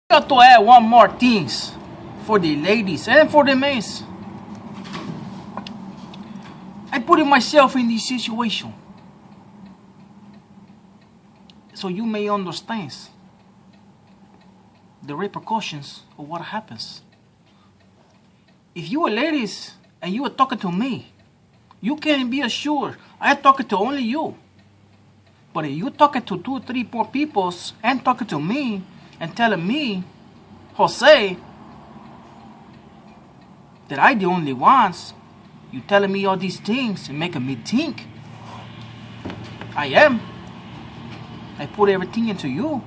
got to add one more things for the ladies and for the men. I put myself in this situation so you may understand the repercussions of what happens. If you are ladies and you are talking to me, you can be assured I'm talking to only you. But if you talking to 2, 3, 4 people and talking to me and telling me, Jose, that I the only ones, you telling me all these things and making me think. I am. I put everything into you.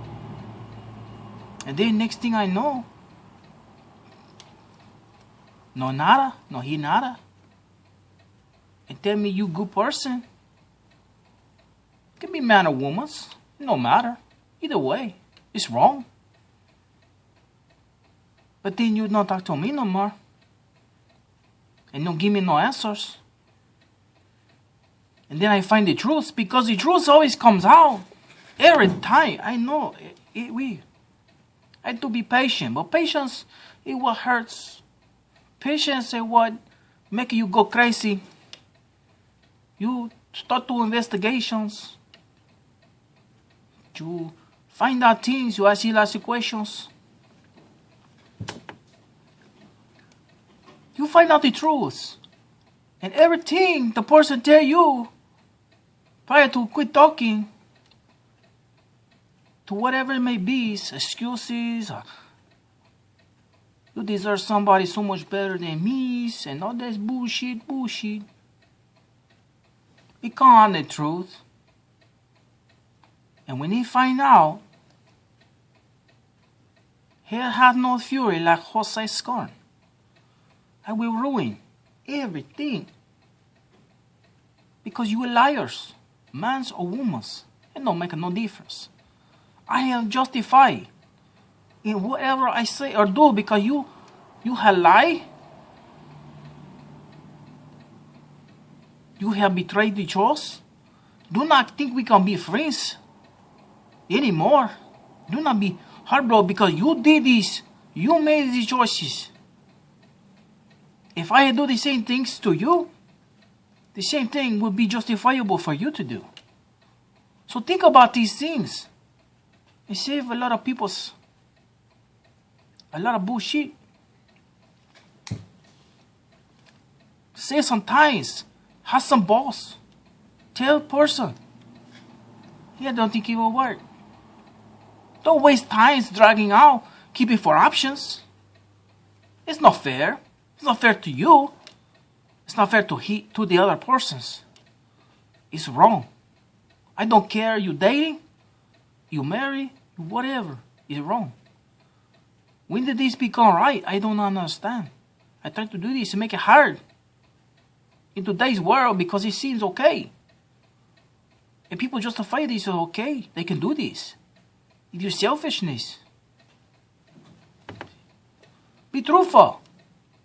And then next thing I know, no nada, no he nada. And tell me you good person. Can be man or woman, no matter. Either way, it's wrong. But then you don't talk to me no more. And don't give me no answers. And then I find the truth, because the truth always comes out. Every time. I know. I have to be patient. But patience is what hurts. Patience is what makes you go crazy. You start to investigations. You find out things. You ask lots of questions. You find out the truth. And everything the person tell you prior to quit talking, to whatever it may be, excuses, you deserve somebody so much better than me, and all that bullshit. It can't on the truth. And when he find out, hell has no fury like Jose's scorn. I will ruin everything. Because you are liars, mans or womans. It don't make no difference. I am justified in whatever I say or do because you have lied. You have betrayed the trust. Do not think we can be friends anymore. Do not be heartbroken because you did this. You made these choices. If I do the same things to you, the same thing would be justifiable for you to do. So think about these things. And save a lot of people's, a lot of bullshit. Say sometimes, have some balls. Tell a person, yeah, don't think it will work. Don't waste time dragging out, keeping for options. It's not fair. It's not fair to you. It's not fair to the other persons. It's wrong. I don't care you dating, you marry, whatever. It's wrong. When did this become right? I don't understand. I try to do this to make it hard in today's world because it seems okay. And people justify this as okay. They can do this. It's your selfishness. Be truthful.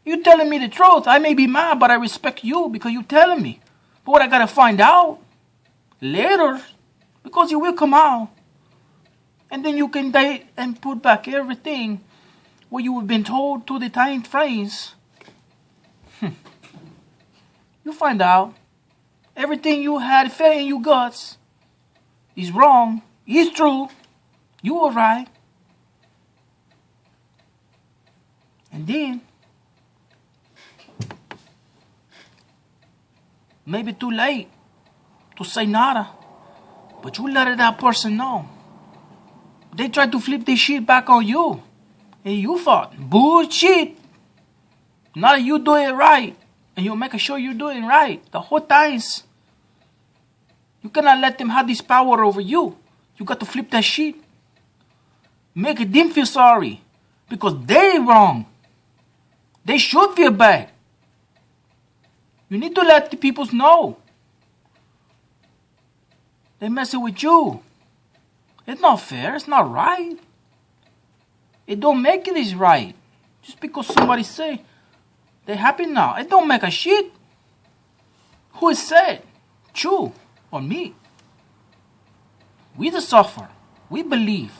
You telling me the truth. I may be mad, but I respect you because you telling me. But what I gotta find out later, because it will come out. And then you can date and put back everything what you have been told to the time frames. You find out everything you had faith in your guts is wrong, is true. You were right. And then maybe too late to say nada, but you let that person know. They tried to flip this shit back on you, and you thought, bullshit. Now you do it right, and you're making sure you're doing right the whole times. You cannot let them have this power over you. You got to flip that shit. Make them feel sorry, because they wrong. They should feel bad. You need to let the people know. They messing with you. It's not fair. It's not right. It don't make it is right. Just because somebody say they happy now. It don't make a shit. Who is said? You or me? We the suffer. We believe.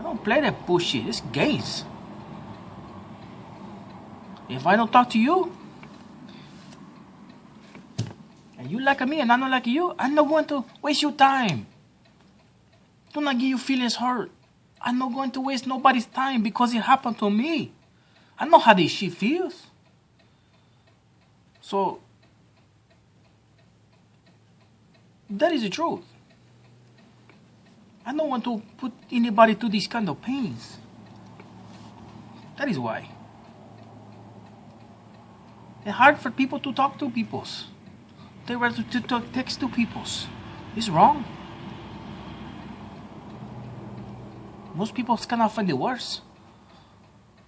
Don't play that bullshit. It's games. If I don't talk to you, and you like me and I don't like you, I'm not going to waste your time. Do not give your feelings hurt. I'm not going to waste nobody's time because it happened to me. I know how this shit feels. So, that is the truth. I don't want to put anybody through these kind of pains. That is why. It's hard for people to talk to people. They rather to text to people. It's wrong. Most people cannot find it worse.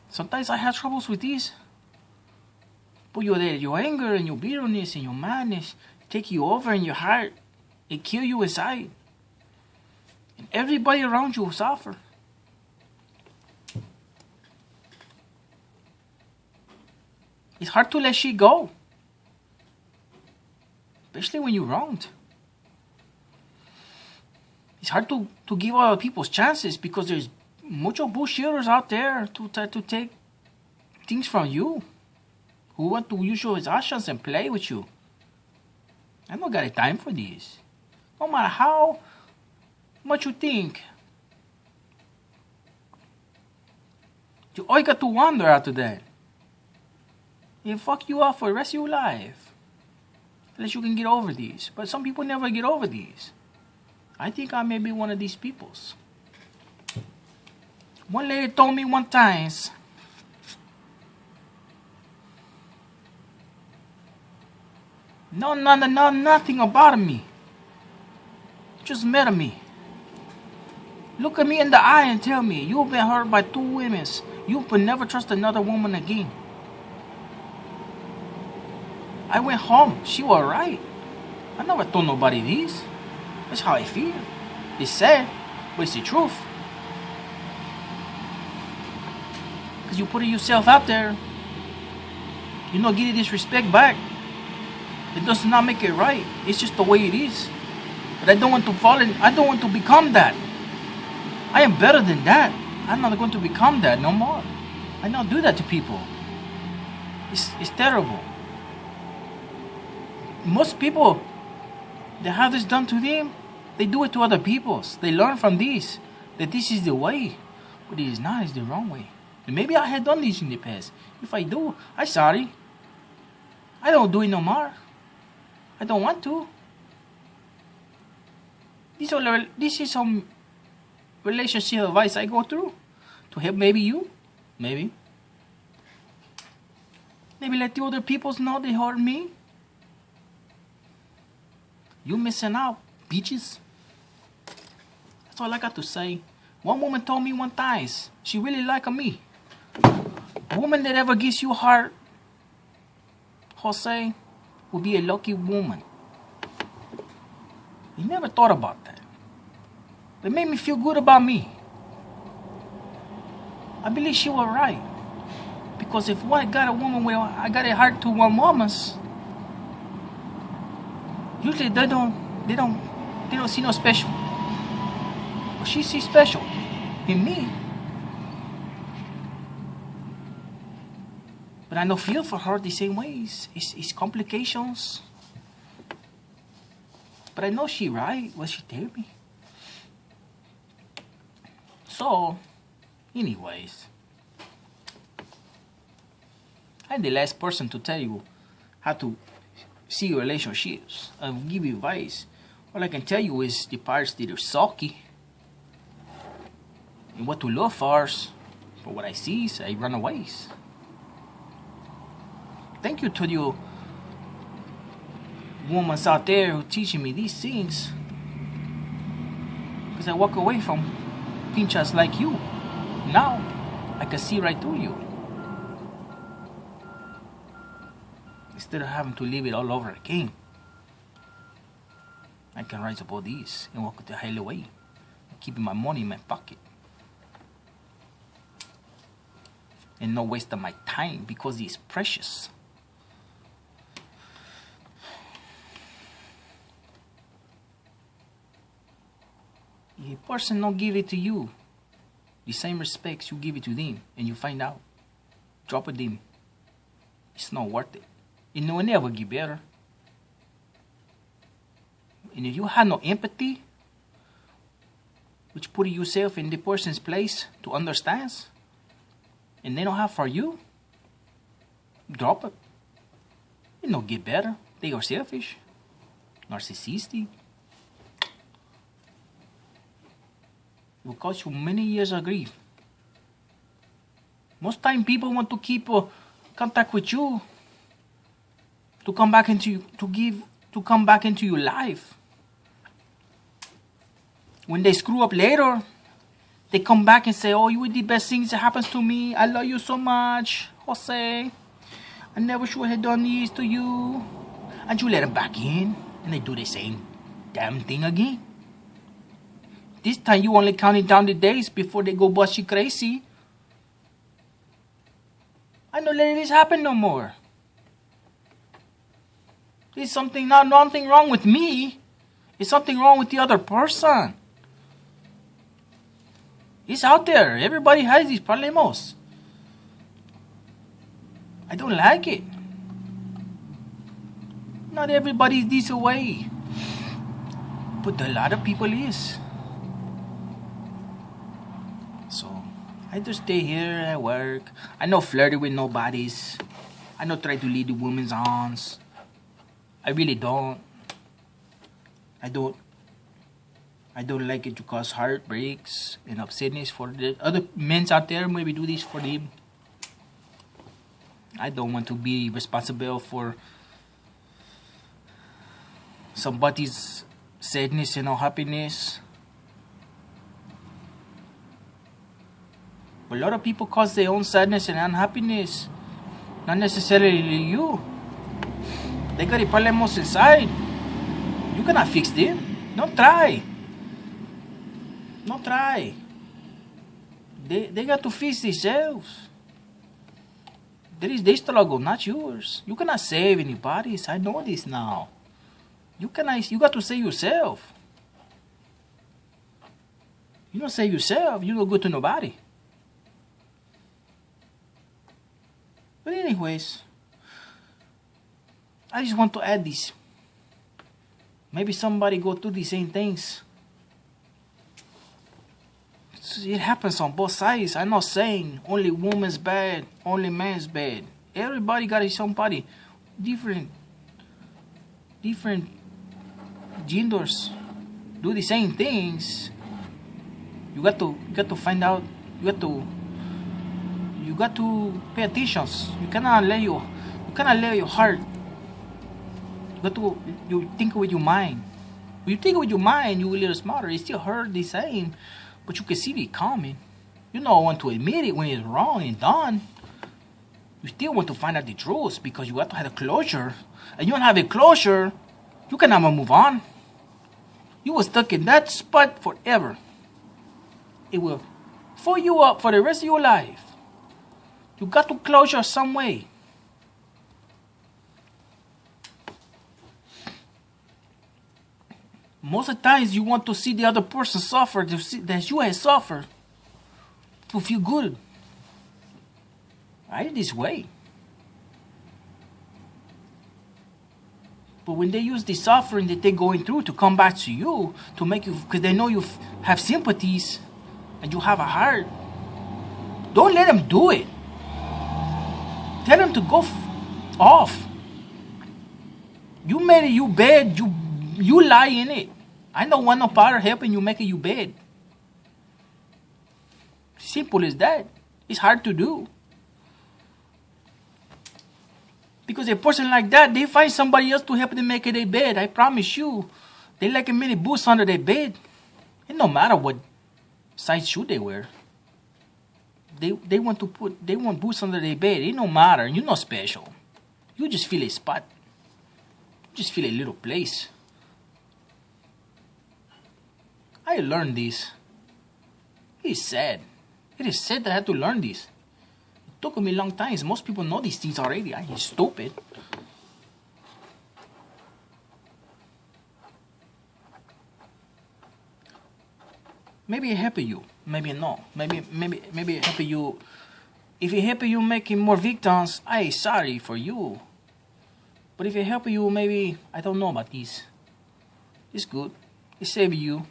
Sometimes I have troubles with this. But your anger and your bitterness and your madness take you over in your heart and kill you inside. And everybody around you will suffer. It's hard to let shit go. Especially when you're wronged. It's hard to give other people's chances because there's mucho bullshitters out there to try to take things from you. Who want to use your actions and play with you. I don't got a time for this. No matter how much you think. You all got to wonder after that. It'll fuck you up for the rest of your life. Unless you can get over these. But some people never get over these. I think I may be one of these peoples. One lady told me one time, nothing about me. Just met me. Look at me in the eye and tell me, you've been hurt by 2 women. You will never trust another woman again. I went home. She was right. I never told nobody this. That's how I feel. It's sad, but it's the truth. Because you putting yourself out there, you're not getting this respect back. It does not make it right. It's just the way it is. But I don't want to fall in. I don't want to become that. I am better than that. I'm not going to become that no more. I don't do that to people. It's terrible. Most people that have this done to them, they do it to other people. They learn from this, that this is the way. But it is not, it's the wrong way. And maybe I had done this in the past. If I do, I'm sorry. I don't do it no more. I don't want to. This is some relationship advice I go through to help maybe you, maybe let the other people know they hurt me. You missing out, bitches. That's all I got to say. One woman told me one time, she really liked me. A woman that ever gives you a heart, Jose, will be a lucky woman. You never thought about that. It made me feel good about me. I believe she was right. Because if I got a woman where I got a heart to one woman's, usually they don't see no special. But she sees special in me. But I don't feel for her the same ways. It's complications. But I know she right, what she tell me. So, anyways, I'm the last person to tell you how to see your relationships and give you advice. All I can tell you is the parts that are sulky and what to look for. But what I see is I run away. Thank you to you women out there who teaching me these things, because I walk away from pinchas like you. Now I can see right through you instead of having to live it all over again. I can rise above these and walk the hell away, keeping my money in my pocket and no waste of my time, because it's precious. If a person don't give it to you the same respects you give it to them, and you find out, drop it them. It's not worth it. It will never get better. And if you have no empathy, which put yourself in the person's place to understand, and they don't have for you, drop it. It don't get better. They are selfish, narcissistic. It will cost you many years of grief. Most time people want to keep contact with you to come back into your life. When they screw up later, they come back and say, "Oh, you were the best things that happens to me. I love you so much, Jose. I never should have done this to you." And you let them back in, and they do the same damn thing again. This time you only counting down the days before they go bust you crazy. I don't let this happen no more. There's nothing wrong with me. It's something wrong with the other person. It's out there. Everybody has these problems. I don't like it. Not everybody is this way. But a lot of people is. So, I just stay here at work. I don't flirt with nobodies. I don't try to lead the women's arms. I really don't. I don't like it to cause heartbreaks and upsetness for the other men out there. Maybe do this for them. I don't want to be responsible for somebody's sadness and unhappiness. But a lot of people cause their own sadness and unhappiness. Not necessarily you. They got the problems inside. You cannot fix them. Don't try. Don't try. They got to fix themselves. That is their struggle, not yours. You cannot save anybody. I know this now. You got to save yourself. You don't save yourself, you don't go to nobody. But anyways, I just want to add this. Maybe somebody go through the same things. It happens on both sides. I'm not saying only woman's bad, only man's bad. Everybody got somebody different genders do the same things. You got to find out. You got to pay attention. You cannot let your heart. You think with your mind. When you think with your mind, you will a little smarter. It still hurt the same, but you can see it coming. You don't want to admit it when it's wrong and done. You still want to find out the truth because you have to have a closure. And you don't have a closure, you cannot move on. You were stuck in that spot forever. It will fill you up for the rest of your life. You got to closure some way. Most of the times you want to see the other person suffer, to see that you have suffered, to feel good. Right this way. But when they use the suffering that they're going through to come back to you, to make you, because they know you have sympathies and you have a heart, don't let them do it. Tell them to go off. You made it, you bed, you lie in it. I don't want no part of helping you making you bed. Simple as that. It's hard to do. Because a person like that, they find somebody else to help them make their bed. I promise you. They like a mini boots under their bed. It no matter what size shoe they wear. They want boots under their bed. It no matter. You're not special. You just feel a spot. You just feel a little place. I learned this. It is sad. It is sad that I had to learn this. It took me a long time. Most people know these things already. I'm stupid. maybe it help you, maybe no, maybe it help you. If it help you making more victims, I sorry for you. But if it help you, maybe I don't know about this. It's good. It save you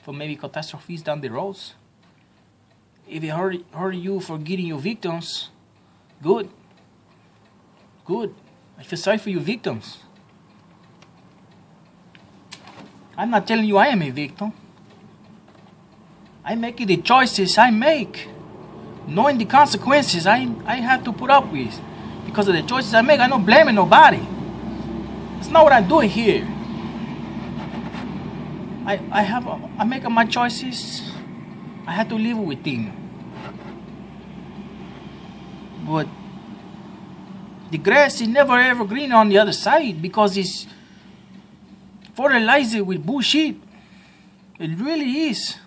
from maybe catastrophes down the roads. If it hurt you for getting your victims, good. Good. I feel sorry for your victims. I'm not telling you I am a victim. I'm making the choices I make, knowing the consequences I have to put up with. Because of the choices I make, I'm not blaming nobody. That's not what I'm doing here. I'm making my choices. I have to live with them. But the grass is never ever green on the other side because it's fertilized with bullshit. It really is.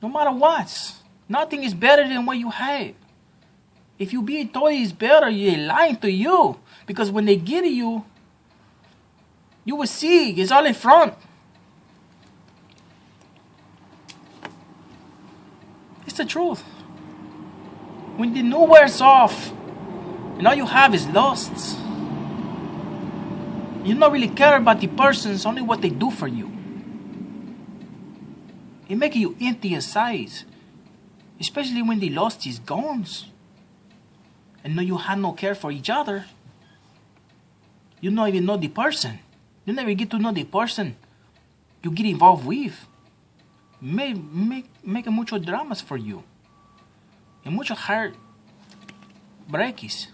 No matter what, nothing is better than what you have. If you be told it's better, you're lying to you. Because when they get you, you will see it's all in front. It's the truth. When the new wears off, and all you have is lust, you don't really care about the persons, only what they do for you. It makes you empty inside, especially when the lust is gone. And you have no care for each other. You don't even know the person. You never get to know the person you get involved with. Make mucho dramas for you. And mucho heart breaks.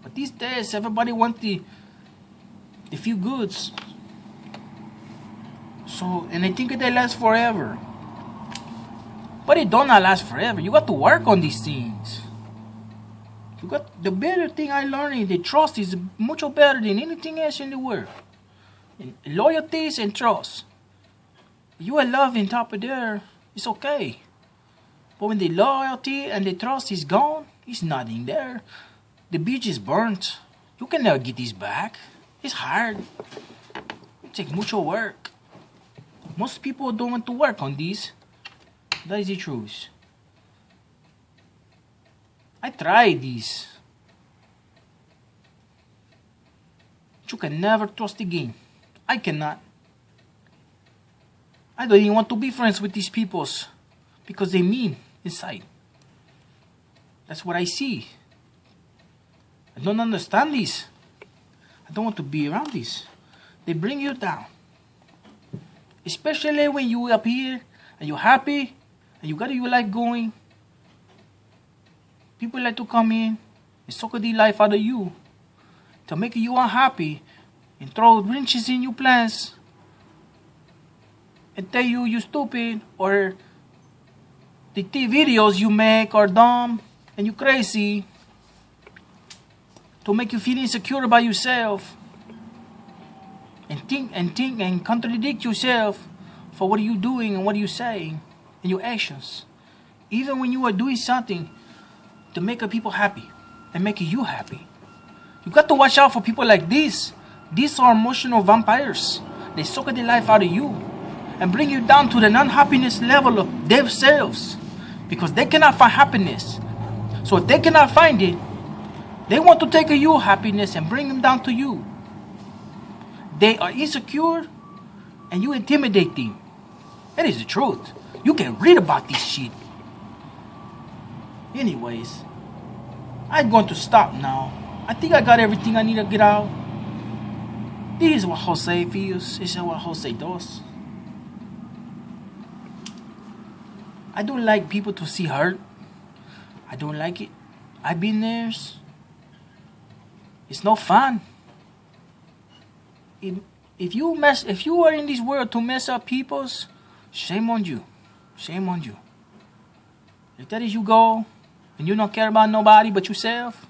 But these days, everybody wants the few goods. So, and I think they last forever. But it don't not last forever. You got to work on these things. You got the better thing I learned. The trust is much better than anything else in the world. And loyalties and trust. You are love on top of there, it's okay. But when the loyalty and the trust is gone, it's nothing there. The beach is burnt. You can never get this back. It's hard. It takes much work. Most people don't want to work on this. That is the truth. I tried this. You can never trust again. I cannot. I don't even want to be friends with these peoples because they mean inside. That's what I see. I don't understand this. I don't want to be around this. They bring you down. Especially when you up here and you're happy and you got your life going. People like to come in and suck the life out of you to make you unhappy and throw wrenches in your plans and tell you you're stupid or the videos you make are dumb and you're crazy to make you feel insecure about yourself and think and contradict yourself for what are you doing and what are you saying and your actions. Even when you are doing something to make people happy and make you happy. You got to watch out for people like this. These are emotional vampires. They suck the life out of you and bring you down to the non-happiness level of themselves because they cannot find happiness. So if they cannot find it, they want to take your happiness and bring them down to you. They are insecure and you intimidate them. That is the truth. You can read about this shit. Anyways, I'm going to stop now. I think I got everything I need to get out. This is what Jose feels. This is what Jose does. I don't like people to see hurt. I don't like it. I've been there. It's no fun. If you are in this world to mess up people's, shame on you. Shame on you. If that is you go, and you don't care about nobody but yourself,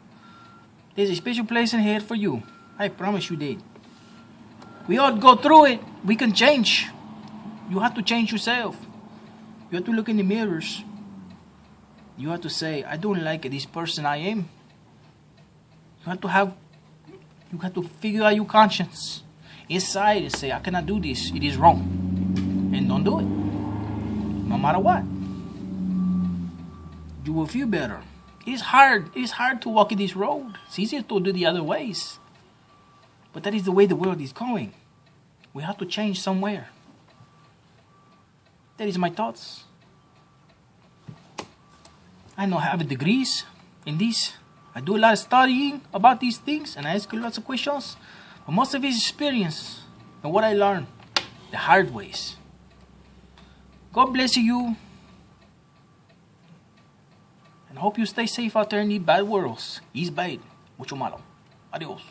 there's a special place in here for you. I promise you that. We all go through it. We can change. You have to change yourself. You have to look in the mirrors. You have to say, I don't like this person I am. You have to figure out your conscience. inside and say, I cannot do this. It is wrong. And don't do it. No matter what. You will feel better. It's hard. It's hard to walk in this road. It's easier to do the other ways. But that is the way the world is going. We have to change somewhere. That is my thoughts. I know I have degrees in this. I do a lot of studying about these things and I ask you lots of questions. But most of it is experience and what I learned the hard ways. God bless you. And hope you stay safe out there in the bad worlds. It's bad. Mucho malo. Adios.